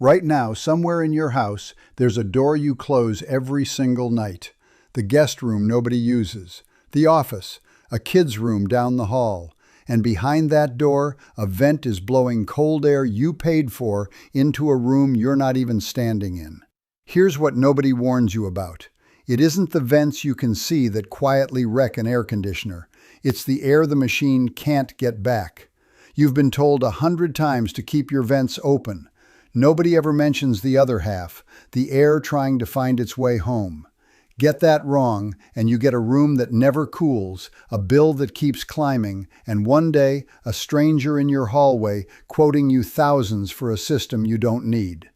Right now, somewhere in your house, there's a door you close every single night. The guest room nobody uses, the office, a kid's room down the hall, and behind that door, a vent is blowing cold air you paid for into a room you're not even standing in. Here's what nobody warns you about. It isn't the vents you can see that quietly wreck an air conditioner. It's the air the machine can't get back. You've been told 100 times to keep your vents open. Nobody ever mentions the other half, the air trying to find its way home. Get that wrong, and you get a room that never cools, a bill that keeps climbing, and one day, a stranger in your hallway quoting you thousands for a system you don't need.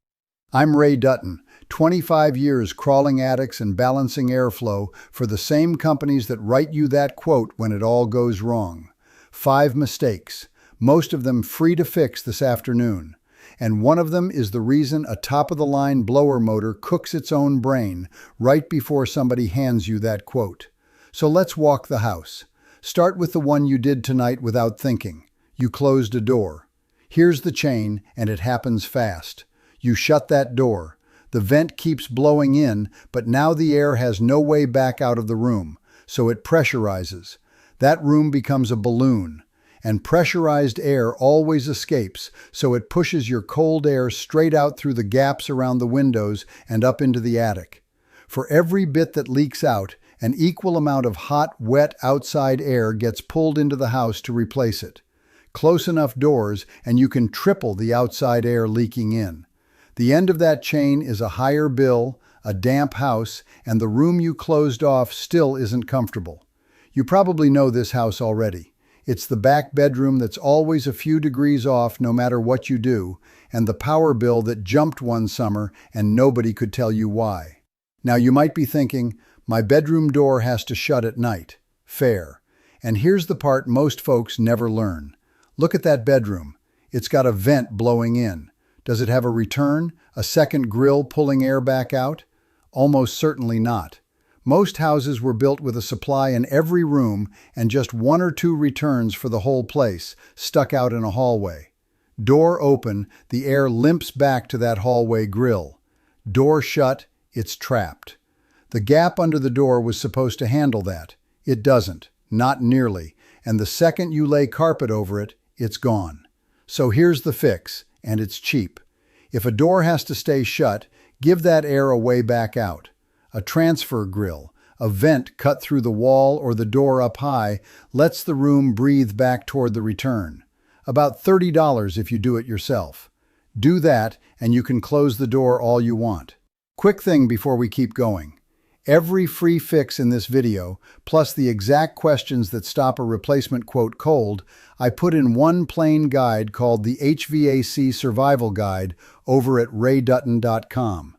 I'm Dutton, 25 years crawling attics and balancing airflow for the same companies that write you that quote when it all goes wrong. 5 mistakes, most of them free to fix this afternoon. And one of them is the reason a top-of-the-line blower motor cooks its own brain right before somebody hands you that quote. So let's walk the house. Start with the one you did tonight without thinking. You closed a door. Here's the chain, and it happens fast. You shut that door. The vent keeps blowing in, but now the air has no way back out of the room, so it pressurizes. That room becomes a balloon. And pressurized air always escapes, so it pushes your cold air straight out through the gaps around the windows and up into the attic. For every bit that leaks out, an equal amount of hot, wet outside air gets pulled into the house to replace it. Close enough doors, and you can triple the outside air leaking in. The end of that chain is a higher bill, a damp house, and the room you closed off still isn't comfortable. You probably know this house already. It's the back bedroom that's always a few degrees off no matter what you do, and the power bill that jumped one summer and nobody could tell you why. Now you might be thinking, my bedroom door has to shut at night. Fair. And here's the part most folks never learn. Look at that bedroom. It's got a vent blowing in. Does it have a return, a second grille pulling air back out? Almost certainly not. Most houses were built with a supply in every room and just 1 or 2 returns for the whole place, stuck out in a hallway. Door open, the air limps back to that hallway grill. Door shut, it's trapped. The gap under the door was supposed to handle that. It doesn't, not nearly, and the second you lay carpet over it, it's gone. So here's the fix, and it's cheap. If a door has to stay shut, give that air a way back out. A transfer grill, a vent cut through the wall or the door up high, lets the room breathe back toward the return. About $30 if you do it yourself. Do that, and you can close the door all you want. Quick thing before we keep going. Every free fix in this video, plus the exact questions that stop a replacement quote cold, I put in one plain guide called the HVAC Survival Guide over at raydutton.com.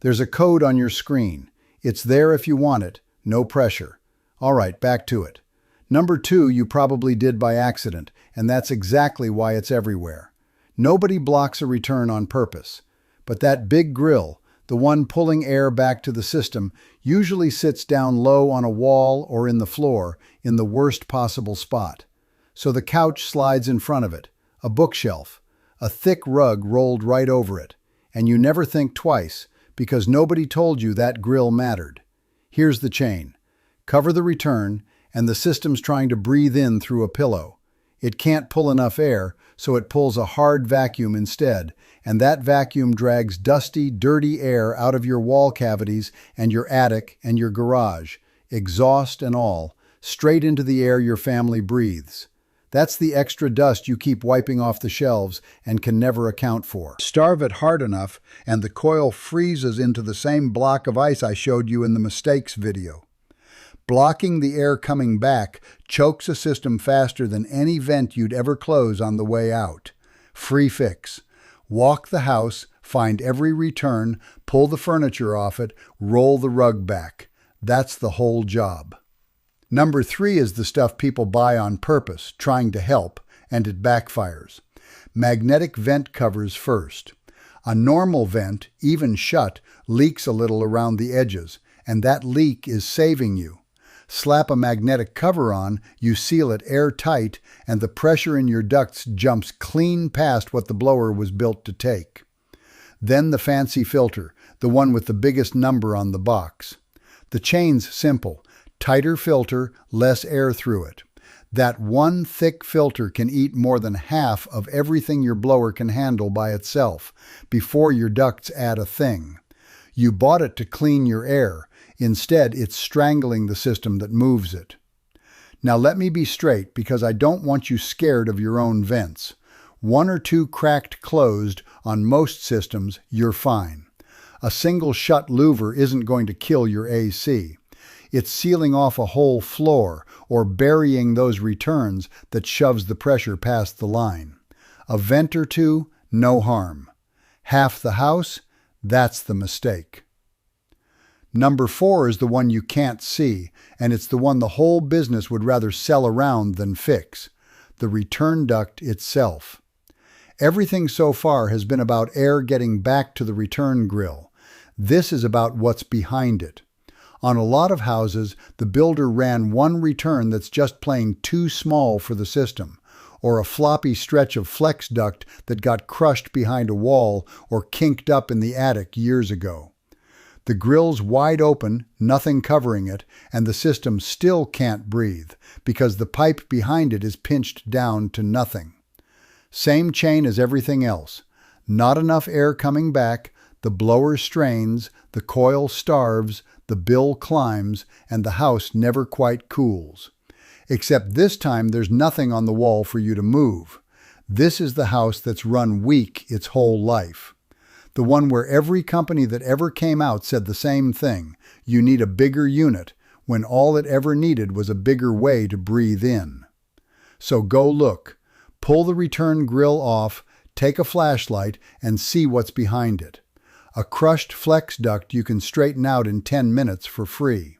There's a code on your screen. It's there if you want it, no pressure. All right, back to it. Number 2 you probably did by accident, and that's exactly why it's everywhere. Nobody blocks a return on purpose. But that big grill, the one pulling air back to the system, usually sits down low on a wall or in the floor, in the worst possible spot. So the couch slides in front of it, a bookshelf, a thick rug rolled right over it, and you never think twice, because nobody told you that grill mattered. Here's the chain. Cover the return, and the system's trying to breathe in through a pillow. It can't pull enough air, so it pulls a hard vacuum instead, and that vacuum drags dusty, dirty air out of your wall cavities and your attic and your garage, exhaust and all, straight into the air your family breathes. That's the extra dust you keep wiping off the shelves and can never account for. Starve it hard enough, and the coil freezes into the same block of ice I showed you in the mistakes video. Blocking the air coming back chokes a system faster than any vent you'd ever close on the way out. Free fix. Walk the house, find every return, pull the furniture off it, roll the rug back. That's the whole job. Number 3 is the stuff people buy on purpose, trying to help, and it backfires. Magnetic vent covers first. A normal vent, even shut, leaks a little around the edges, and that leak is saving you. Slap a magnetic cover on, you seal it airtight, and the pressure in your ducts jumps clean past what the blower was built to take. Then the fancy filter, the one with the biggest number on the box. The chain's simple. Tighter filter, less air through it. That one thick filter can eat more than half of everything your blower can handle by itself, before your ducts add a thing. You bought it to clean your air. Instead, it's strangling the system that moves it. Now let me be straight, because I don't want you scared of your own vents. One or two cracked closed on most systems, you're fine. A single shut louver isn't going to kill your AC. It's sealing off a whole floor or burying those returns that shoves the pressure past the line. A vent or two, no harm. Half the house, that's the mistake. Number 4 is the one you can't see, and it's the one the whole business would rather sell around than fix. The return duct itself. Everything so far has been about air getting back to the return grill. This is about what's behind it. On a lot of houses, the builder ran one return that's just plain too small for the system, or a floppy stretch of flex duct that got crushed behind a wall or kinked up in the attic years ago. The grill's wide open, nothing covering it, and the system still can't breathe because the pipe behind it is pinched down to nothing. Same chain as everything else. Not enough air coming back, the blower strains, the coil starves, the bill climbs, and the house never quite cools. Except this time there's nothing on the wall for you to move. This is the house that's run weak its whole life. The one where every company that ever came out said the same thing. You need a bigger unit, when all it ever needed was a bigger way to breathe in. So go look. Pull the return grill off, take a flashlight, and see what's behind it. A crushed flex duct you can straighten out in 10 minutes for free.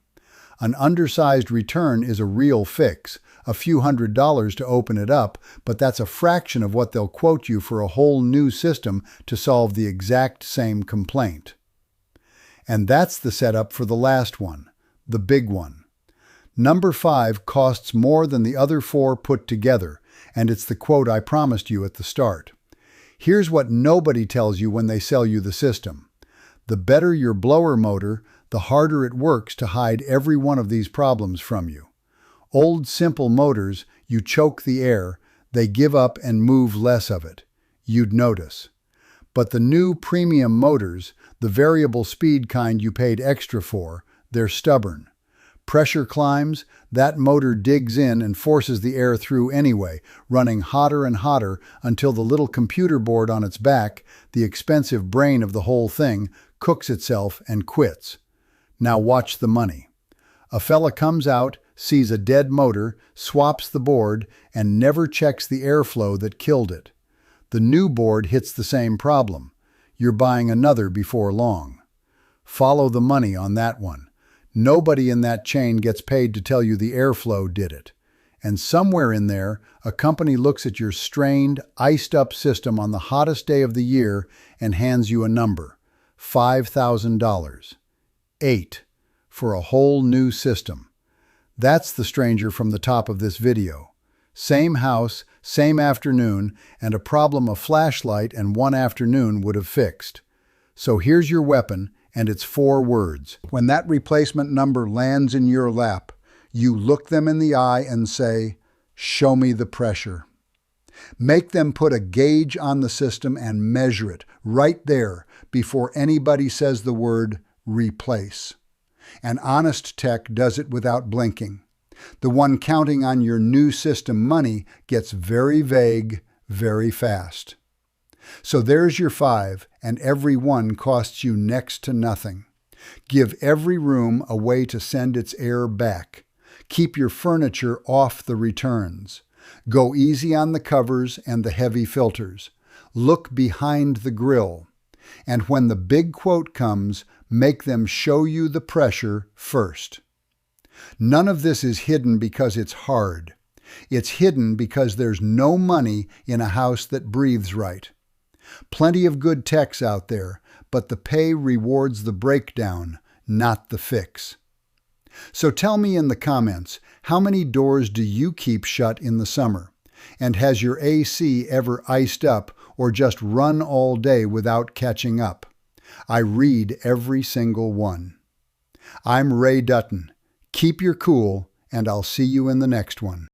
An undersized return is a real fix, a few $100s to open it up, but that's a fraction of what they'll quote you for a whole new system to solve the exact same complaint. And that's the setup for the last one, the big one. Number 5 costs more than the other 4 put together, and it's the quote I promised you at the start. Here's what nobody tells you when they sell you the system. The better your blower motor, the harder it works to hide every one of these problems from you. Old simple motors, you choke the air, they give up and move less of it. You'd notice. But the new premium motors, the variable speed kind you paid extra for, they're stubborn. Pressure climbs, that motor digs in and forces the air through anyway, running hotter and hotter until the little computer board on its back, the expensive brain of the whole thing, cooks itself and quits. Now watch the money. A fella comes out, sees a dead motor, swaps the board, and never checks the airflow that killed it. The new board hits the same problem. You're buying another before long. Follow the money on that one. Nobody in that chain gets paid to tell you the airflow did it. And somewhere in there, a company looks at your strained, iced-up system on the hottest day of the year and hands you a number, $5,000. 8 for a whole new system. That's the stranger from the top of this video. Same house, same afternoon, and a problem a flashlight and one afternoon would have fixed. So here's your weapon, and it's 4 words. When that replacement number lands in your lap, you look them in the eye and say, "Show me the pressure." Make them put a gauge on the system and measure it right there before anybody says the word replace. An honest tech does it without blinking. The one counting on your new system money gets very vague very fast. So there's your 5, and every one costs you next to nothing. Give every room a way to send its air back. Keep your furniture off the returns. Go easy on the covers and the heavy filters. Look behind the grill. And when the big quote comes, make them show you the pressure first. None of this is hidden because it's hard. It's hidden because there's no money in a house that breathes right. Plenty of good techs out there, but the pay rewards the breakdown, not the fix. So tell me in the comments, how many doors do you keep shut in the summer? And has your AC ever iced up or just run all day without catching up. I read every single one. I'm Ray Dutton. Keep your cool, and I'll see you in the next one.